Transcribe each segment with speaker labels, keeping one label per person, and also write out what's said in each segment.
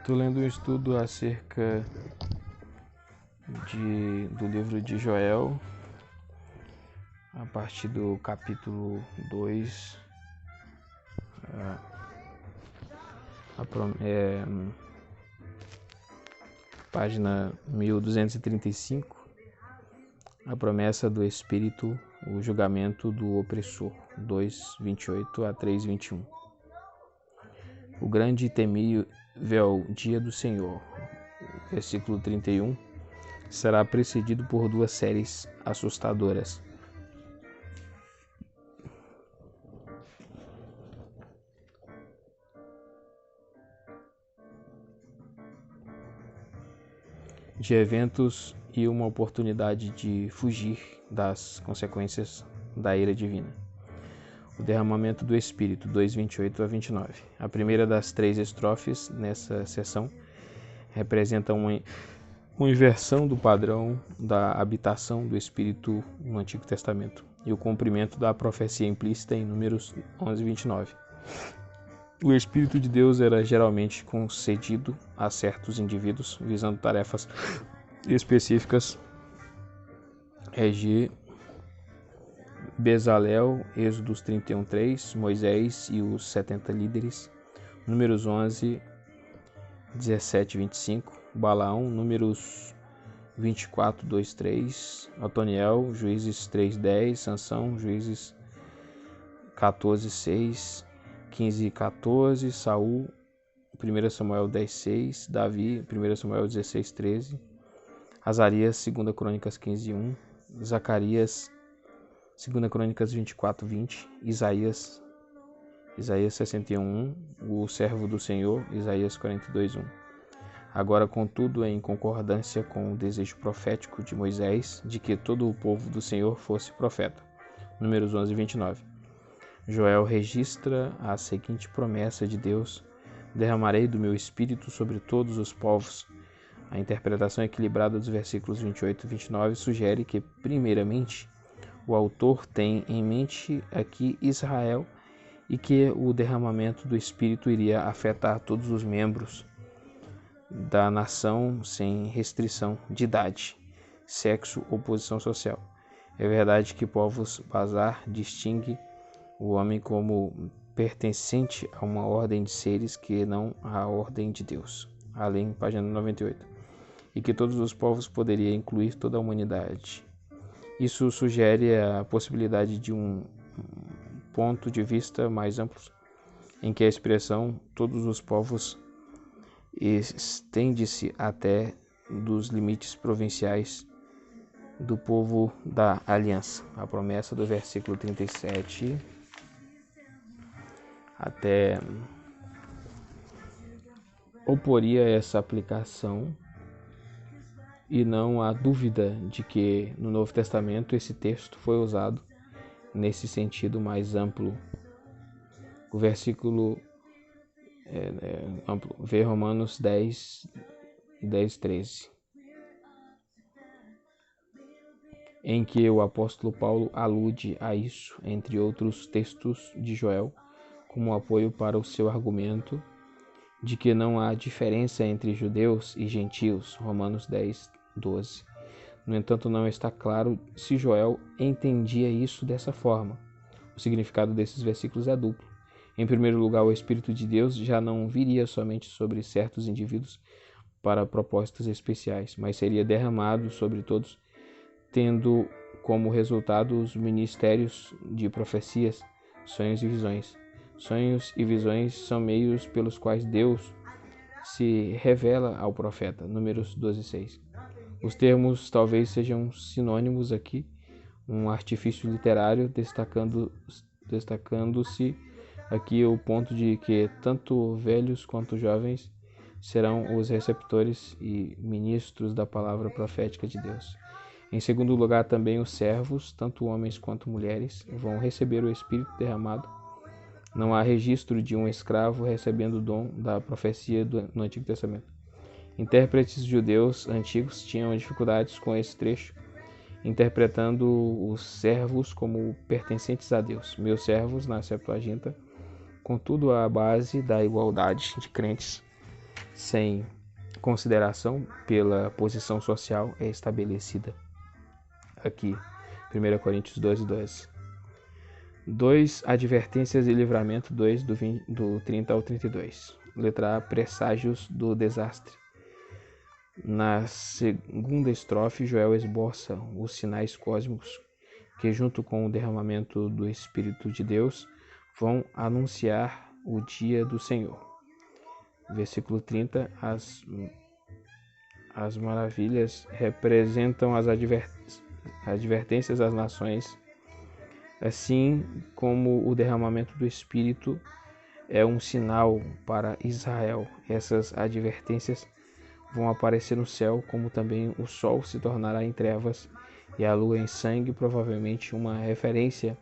Speaker 1: Estou lendo um estudo acerca do livro de Joel, a partir do capítulo 2, página 1235, a promessa do Espírito, o julgamento do opressor, 2:28 a 3:21. O grande e temível dia do Senhor, versículo 31, será precedido por duas séries assustadoras. De eventos e uma oportunidade de fugir das consequências da ira divina. O derramamento do Espírito, 2:28 a 29. A primeira das três estrofes nessa seção representa uma inversão do padrão da habitação do Espírito no Antigo Testamento e o cumprimento da profecia implícita em Números 11:29. O Espírito de Deus era geralmente concedido a certos indivíduos visando tarefas específicas. Regi, Bezalel, Êxodos 31:3, Moisés e os 70 líderes, Números 11, 17 e 25, Balaão, Números 24, 2, 3, Otoniel, Juízes 3:10, Sansão, Juízes 14, 6, 15 e 14, Saul, 1 Samuel 10:6, Davi, 1 Samuel 16:13, Azarias, 2 Crônicas 15:1, Zacarias, 2 Crônicas 24:20, Isaías 61:1, o servo do Senhor, Isaías 42:1. Agora, contudo, em concordância com o desejo profético de Moisés de que todo o povo do Senhor fosse profeta. Números 11:29. Joel registra a seguinte promessa de Deus: derramarei do meu espírito sobre todos os povos. A interpretação equilibrada dos versículos 28 e 29 sugere que, primeiramente, o autor tem em mente aqui Israel e que o derramamento do Espírito iria afetar todos os membros da nação sem restrição de idade, sexo ou posição social. É verdade que Povos Bazar distingue o homem como pertencente a uma ordem de seres que não à ordem de Deus, além, página 98, e que todos os povos poderia incluir toda a humanidade. Isso sugere a possibilidade de um ponto de vista mais amplo, em que a expressão todos os povos estende-se até dos limites provinciais do povo da aliança. A promessa do versículo 37 até oporia essa aplicação, e não há dúvida de que no Novo Testamento esse texto foi usado nesse sentido mais amplo. O versículo amplo, vê Romanos 10, 13, em que o apóstolo Paulo alude a isso, entre outros textos de Joel, como apoio para o seu argumento de que não há diferença entre judeus e gentios, Romanos 10, 12. No entanto, não está claro se Joel entendia isso dessa forma. O significado desses versículos é duplo. Em primeiro lugar, o Espírito de Deus já não viria somente sobre certos indivíduos para propósitos especiais, mas seria derramado sobre todos, tendo como resultado os ministérios de profecias, sonhos e visões. Sonhos e visões são meios pelos quais Deus se revela ao profeta, Números 12:6. Os termos talvez sejam sinônimos aqui, um artifício literário, destacando-se aqui o ponto de que tanto velhos quanto jovens serão os receptores e ministros da palavra profética de Deus. Em segundo lugar, também os servos, tanto homens quanto mulheres, vão receber o Espírito derramado. Não há registro de um escravo recebendo o dom da profecia no Antigo Testamento. Intérpretes judeus antigos tinham dificuldades com esse trecho, interpretando os servos como pertencentes a Deus. Meus servos, na Septuaginta. Contudo, a base da igualdade de crentes sem consideração pela posição social é estabelecida aqui. 1 Coríntios 12:12. 2. Advertências e livramento 2, do 30 ao 32. Letra A. Presságios do desastre. Na segunda estrofe, Joel esboça os sinais cósmicos que, junto com o derramamento do Espírito de Deus, vão anunciar o dia do Senhor. Versículo 30. As maravilhas representam as advertências às nações, assim como o derramamento do Espírito é um sinal para Israel. Essas advertências vão aparecer no céu, como também o sol se tornará em trevas e a lua em sangue, provavelmente uma referência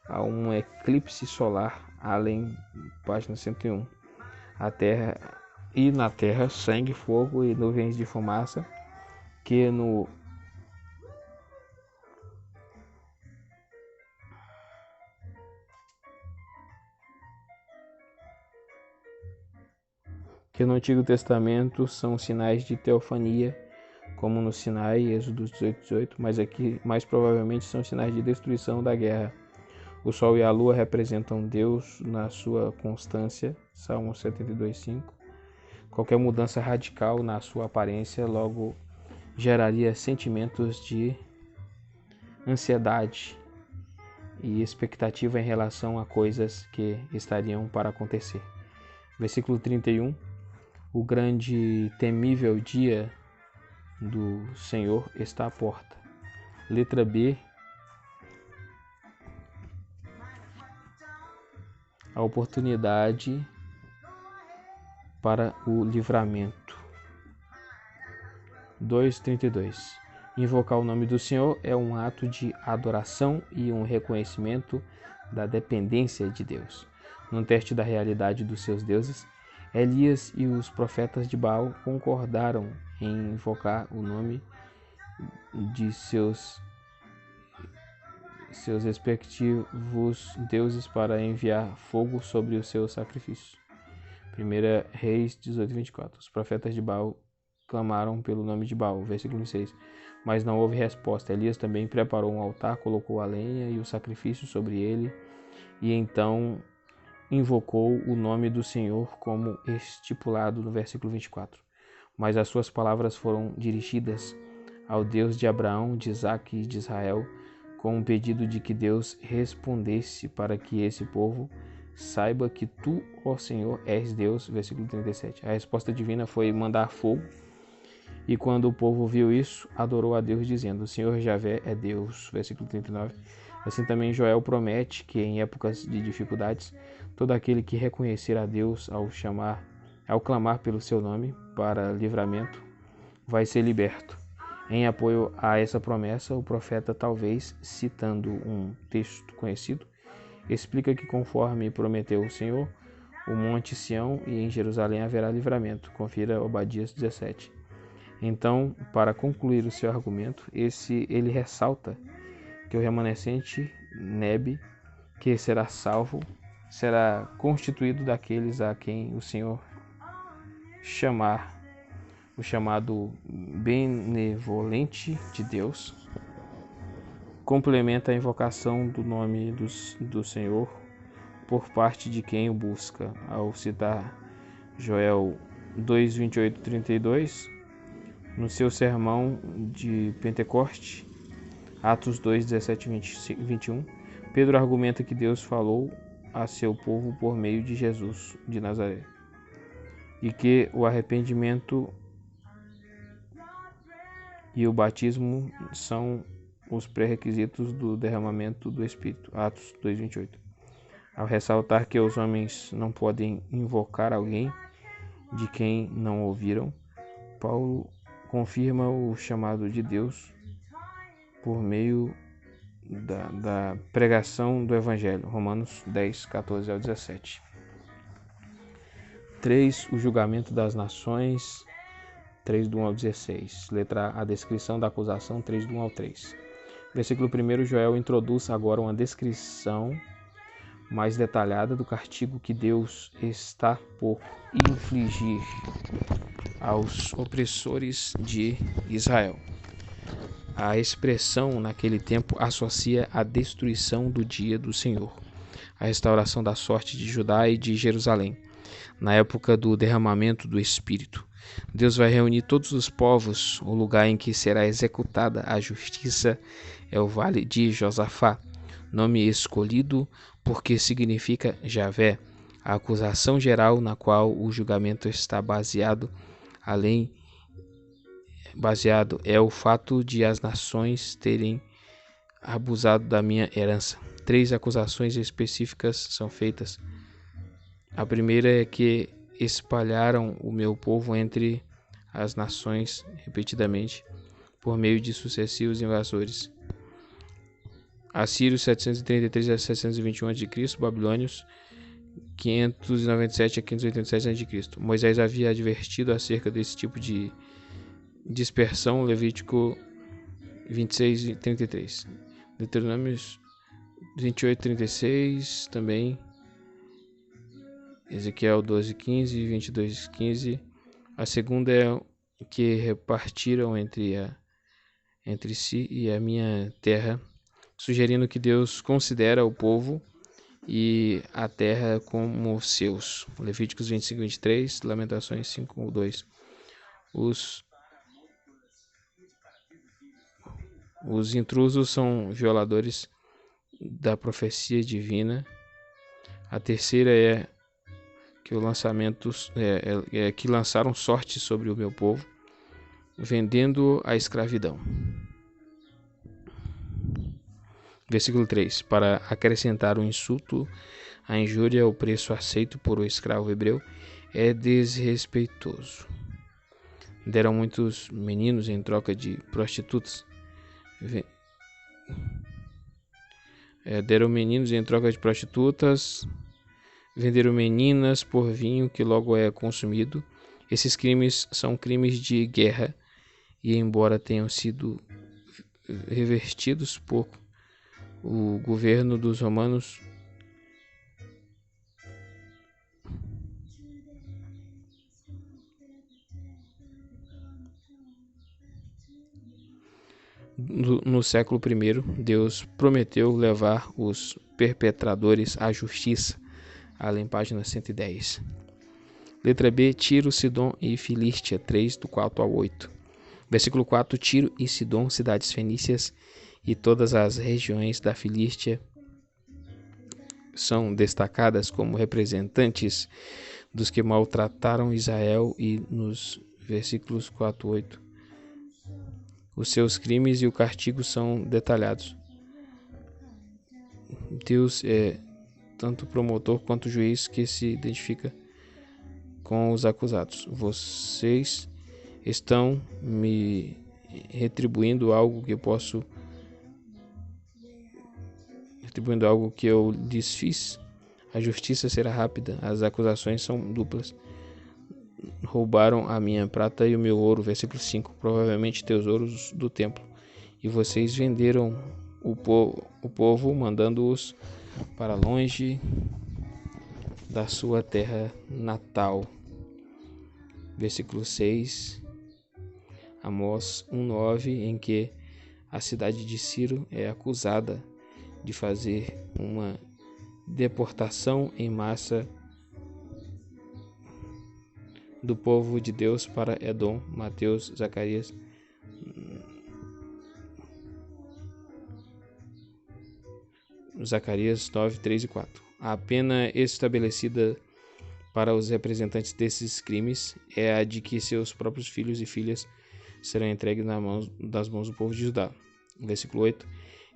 Speaker 1: a um eclipse solar. Além, página 101. Na terra, sangue, fogo e nuvens de fumaça, que no Antigo Testamento são sinais de teofania, como no Sinai, Êxodo 18:18, mas aqui mais provavelmente são sinais de destruição da guerra. O sol e a lua representam Deus na sua constância, Salmo 72:5. Qualquer mudança radical na sua aparência logo geraria sentimentos de ansiedade e expectativa em relação a coisas que estariam para acontecer. Versículo 31. O grande e temível dia do Senhor está à porta. Letra B. A oportunidade para o livramento. 2:32. Invocar o nome do Senhor é um ato de adoração e um reconhecimento da dependência de Deus. No teste da realidade dos seus deuses, Elias e os profetas de Baal concordaram em invocar o nome de seus respectivos deuses para enviar fogo sobre os seus sacrifícios. 1 Reis 18:24. Os profetas de Baal clamaram pelo nome de Baal. Versículo 6. Mas não houve resposta. Elias também preparou um altar, colocou a lenha e o sacrifício sobre ele, e então invocou o nome do Senhor como estipulado no versículo 24. Mas as suas palavras foram dirigidas ao Deus de Abraão, de Isaque e de Israel, com um pedido de que Deus respondesse para que esse povo saiba que tu, ó Senhor, és Deus. Versículo 37. A resposta divina foi mandar fogo, e quando o povo viu isso, adorou a Deus, dizendo: o Senhor Javé é Deus. Versículo 39. Assim também Joel promete que em épocas de dificuldades, todo aquele que reconhecer a Deus ao clamar pelo seu nome para livramento, vai ser liberto. Em apoio a essa promessa, o profeta, talvez citando um texto conhecido, explica que, conforme prometeu o Senhor, o monte Sião e em Jerusalém haverá livramento. Confira Obadias 17. Então, para concluir o seu argumento, ele ressalta que o remanescente Nebe, que será salvo, será constituído daqueles a quem o Senhor chamar, o chamado benevolente de Deus. Complementa a invocação do nome do Senhor por parte de quem o busca, ao citar Joel 2:28-32, no seu sermão de Pentecoste, Atos 2:17-21, Pedro argumenta que Deus falou a seu povo por meio de Jesus de Nazaré, e que o arrependimento e o batismo são os pré-requisitos do derramamento do Espírito. Atos 2:28. Ao ressaltar que os homens não podem invocar alguém de quem não ouviram, Paulo confirma o chamado de Deus por meio da pregação do Evangelho. Romanos 10:14-17. 3. O julgamento das nações, 3:1-16. Letra A. A descrição da acusação, 3:1-3. Versículo 1. Joel introduz agora uma descrição mais detalhada do castigo que Deus está por infligir aos opressores de Israel. A expressão naquele tempo associa a destruição do dia do Senhor, a restauração da sorte de Judá e de Jerusalém, na época do derramamento do Espírito. Deus vai reunir todos os povos. O lugar em que será executada a justiça é o Vale de Josafá, nome escolhido porque significa Javé. A acusação geral na qual o julgamento está baseado é o fato de as nações terem abusado da minha herança. 3 acusações específicas são feitas. A primeira é que espalharam o meu povo entre as nações repetidamente por meio de sucessivos invasores. Assírios 733 a 721 a.C., babilônios 597 a 587 a.C. Moisés havia advertido acerca desse tipo de dispersão, Levítico 26 e 33. Deuteronômios 28 e 36 também. Ezequiel 12, 15 e 22, 15. A segunda é que repartiram entre si e a minha terra, sugerindo que Deus considera o povo e a terra como seus. Levíticos 25 e 23, Lamentações 5, 2. Os intrusos são violadores da profecia divina. A terceira é que lançaram sorte sobre o meu povo, vendendo a escravidão. Versículo 3. Para acrescentar o insulto, a injúria, o preço aceito por o escravo hebreu é desrespeitoso. Deram muitos meninos em troca de prostitutas. Venderam meninas por vinho que logo é consumido. Esses crimes são crimes de guerra e, embora tenham sido revertidos por o governo dos romanos, no século I, Deus prometeu levar os perpetradores à justiça. Além, página 110. Letra B, Tiro, Sidom e Filístia, 3, do 4 ao 8. Versículo 4, Tiro e Sidom, cidades fenícias e todas as regiões da Filístia são destacadas como representantes dos que maltrataram Israel, e nos versículos 4 e 8 os seus crimes e o castigo são detalhados. Deus é tanto promotor quanto juiz que se identifica com os acusados. Vocês estão me retribuindo algo que eu lhes fiz. A justiça será rápida, as acusações são duplas. Roubaram a minha prata e o meu ouro, versículo 5, provavelmente tesouros do templo, e vocês venderam o povo, mandando-os para longe da sua terra natal. Versículo 6, Amós 1:9, em que a cidade de Ciro é acusada de fazer uma deportação em massa do povo de Deus para Edom. Mateus, Zacarias 9, 3 e 4. A pena estabelecida para os representantes desses crimes é a de que seus próprios filhos e filhas serão entregues das mãos do povo de Judá. Versículo 8.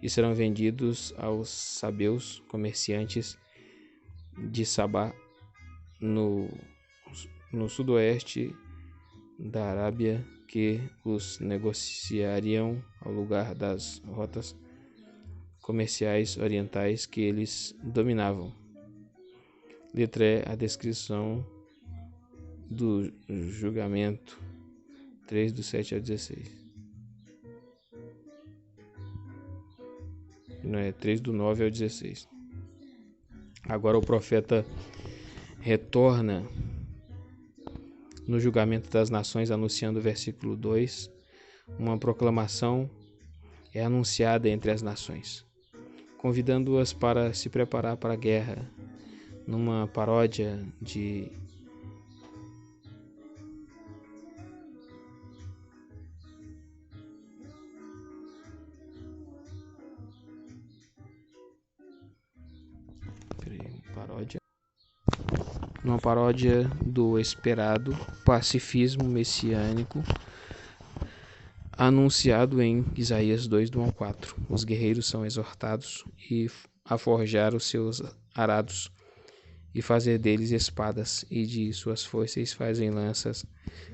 Speaker 1: E serão vendidos aos sabeus, comerciantes de Sabá, no sudoeste da Arábia, que os negociariam ao lugar das rotas comerciais orientais que eles dominavam. Letra E, a descrição do julgamento, 3, do 7 ao 16. Não é 3, do 9 ao 16. Agora o profeta retorna no julgamento das nações, anunciando o versículo 2, uma proclamação é anunciada entre as nações, convidando-as para se preparar para a guerra, numa paródia de numa paródia do esperado pacifismo messiânico anunciado em Isaías 2, do 1 ao 4. Os guerreiros são exortados a forjar os seus arados e fazer deles espadas, e de suas foices fazem lanças.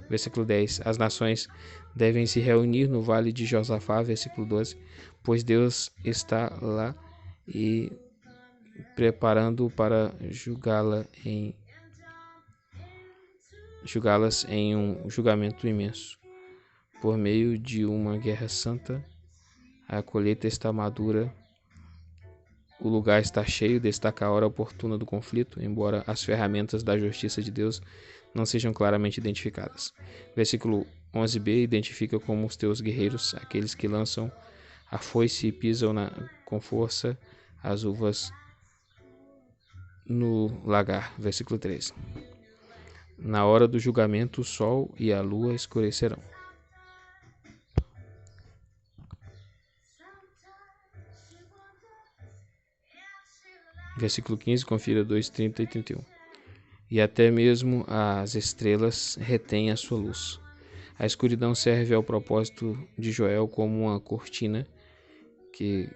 Speaker 1: Versículo 10. As nações devem se reunir no vale de Josafá. Versículo 12. Pois Deus está lá e preparando para julgá-las em um julgamento imenso. Por meio de uma guerra santa, a colheita está madura, o lugar está cheio, destaca a hora oportuna do conflito, embora as ferramentas da justiça de Deus não sejam claramente identificadas. Versículo 11b identifica como os teus guerreiros, aqueles que lançam a foice e pisam com força as uvas no lagar. Versículo 13. Na hora do julgamento, o sol e a lua escurecerão. Versículo 15, confira 2, 30 e 31. E até mesmo as estrelas retêm a sua luz. A escuridão serve ao propósito de Joel como uma cortina que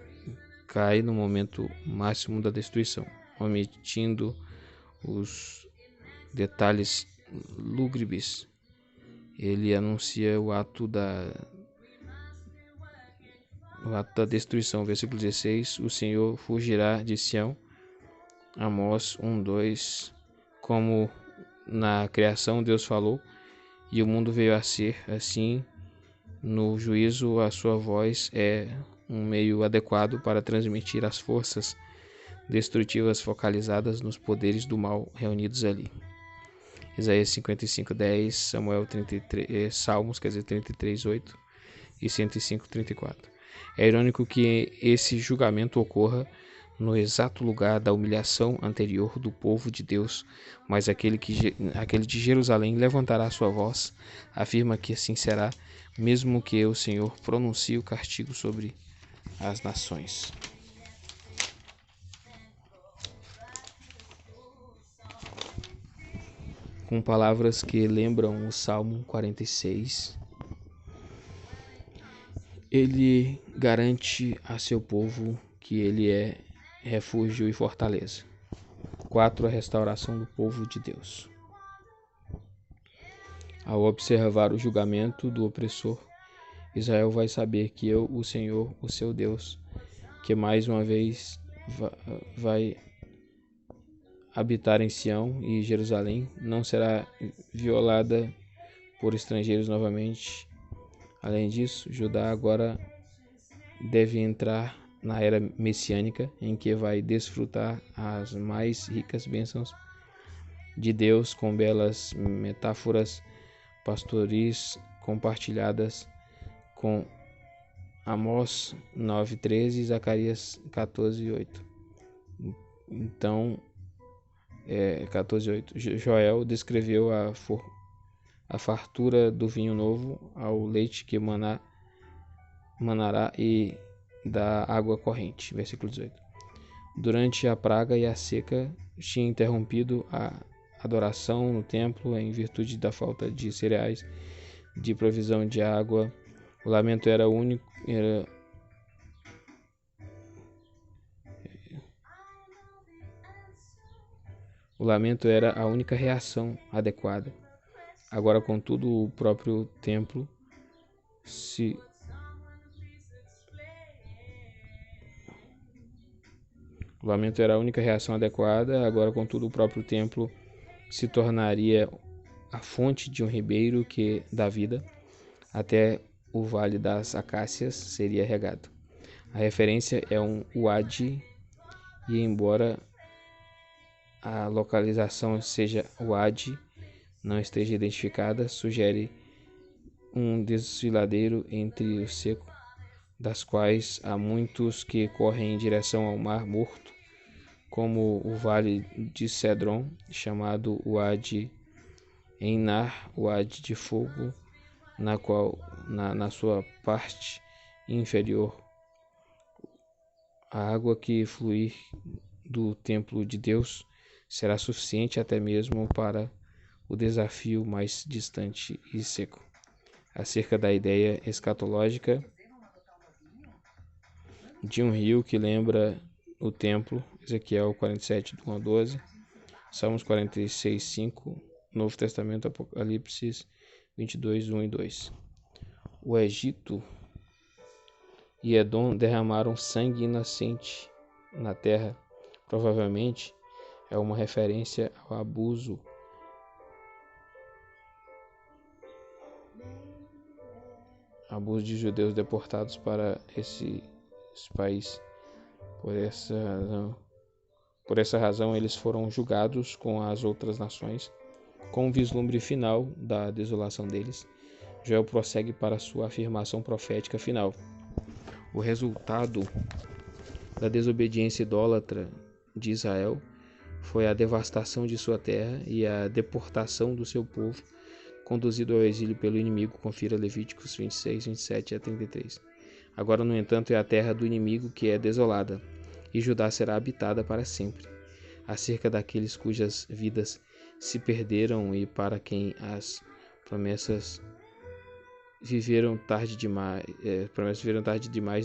Speaker 1: cai no momento máximo da destruição, omitindo os detalhes lúgubres. Ele anuncia o ato da destruição. Versículo 16, o Senhor fugirá de Sião. Amós 1, 2, como na criação Deus falou, e o mundo veio a ser, assim, no juízo a sua voz é um meio adequado para transmitir as forças destrutivas focalizadas nos poderes do mal reunidos ali. Isaías 55, 10, Salmos 33, 8 e 105, 34. É irônico que esse julgamento ocorra no exato lugar da humilhação anterior do povo de Deus, mas aquele de Jerusalém levantará sua voz, afirma que assim será, mesmo que o Senhor pronuncie o castigo sobre as nações. Com palavras que lembram o Salmo 46, ele garante a seu povo que ele é refúgio e fortaleza. 4. A restauração do povo de Deus. Ao observar o julgamento do opressor, Israel vai saber que eu, o Senhor, o seu Deus, que mais uma vez vai habitar em Sião e Jerusalém, não será violada por estrangeiros novamente. Além disso, Judá agora deve entrar na era messiânica, em que vai desfrutar as mais ricas bênçãos de Deus, com belas metáforas pastoris compartilhadas com Amós 9:13 e Zacarias 14:8. Então, 14:8. Joel descreveu a fartura do vinho novo, ao leite que manará e da água corrente. Versículo 18. Durante a praga e a seca, tinha interrompido a adoração no templo em virtude da falta de cereais, de provisão de água. O lamento era a única reação adequada. Agora, contudo, o próprio templo se tornaria a fonte de um ribeiro que dá vida, até o Vale das Acácias seria regado. A referência é um uadi, e embora a localização seja Wadi não esteja identificada, sugere um desfiladeiro entre o seco, das quais há muitos que correm em direção ao Mar Morto, como o Vale de Cedron, chamado Wadi Einar, Wadi de Fogo, na sua parte inferior, a água que fluir do templo de Deus será suficiente até mesmo para o desafio mais distante e seco. Acerca da ideia escatológica de um rio que lembra o templo, Ezequiel 47, 1 a 12, Salmos 46, 5, Novo Testamento, Apocalipse 22, 1 e 2. O Egito e Edom derramaram sangue inocente na terra. Provavelmente é uma referência ao abuso de judeus deportados para esse país. Por essa razão, eles foram julgados com as outras nações, com um vislumbre final da desolação deles. Joel prossegue para sua afirmação profética final. O resultado da desobediência idólatra de Israel foi a devastação de sua terra e a deportação do seu povo, conduzido ao exílio pelo inimigo. Confira Levíticos 26, 27 a 33. Agora, no entanto, é a terra do inimigo que é desolada, e Judá será habitada para sempre. Acerca daqueles cujas vidas se perderam e para quem as promessas viveram tarde demais,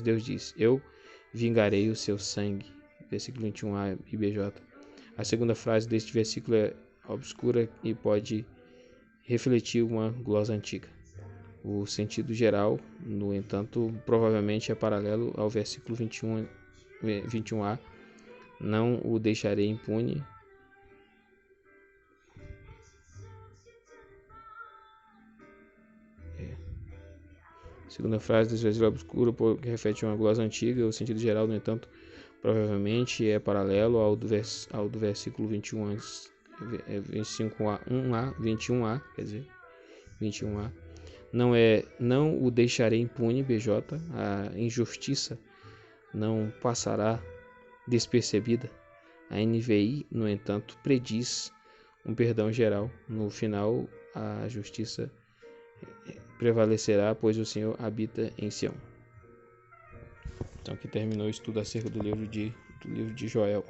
Speaker 1: Deus diz: Eu vingarei o seu sangue. Versículo 21a e BJ. A segunda frase deste versículo é obscura e pode refletir uma glosa antiga. O sentido geral, no entanto, provavelmente é paralelo ao versículo 21a. Não o deixarei impune. Segunda frase desse versículo obscuro, que reflete uma glosa antiga. O sentido geral, no entanto, provavelmente é paralelo ao do versículo 21a, quer dizer, 21a. Não o deixarei impune, BJ. A injustiça não passará despercebida. A NVI, no entanto, prediz um perdão geral. No final, a justiça prevalecerá, pois o Senhor habita em Sião. Então, aqui terminou o estudo acerca do livro de Joel.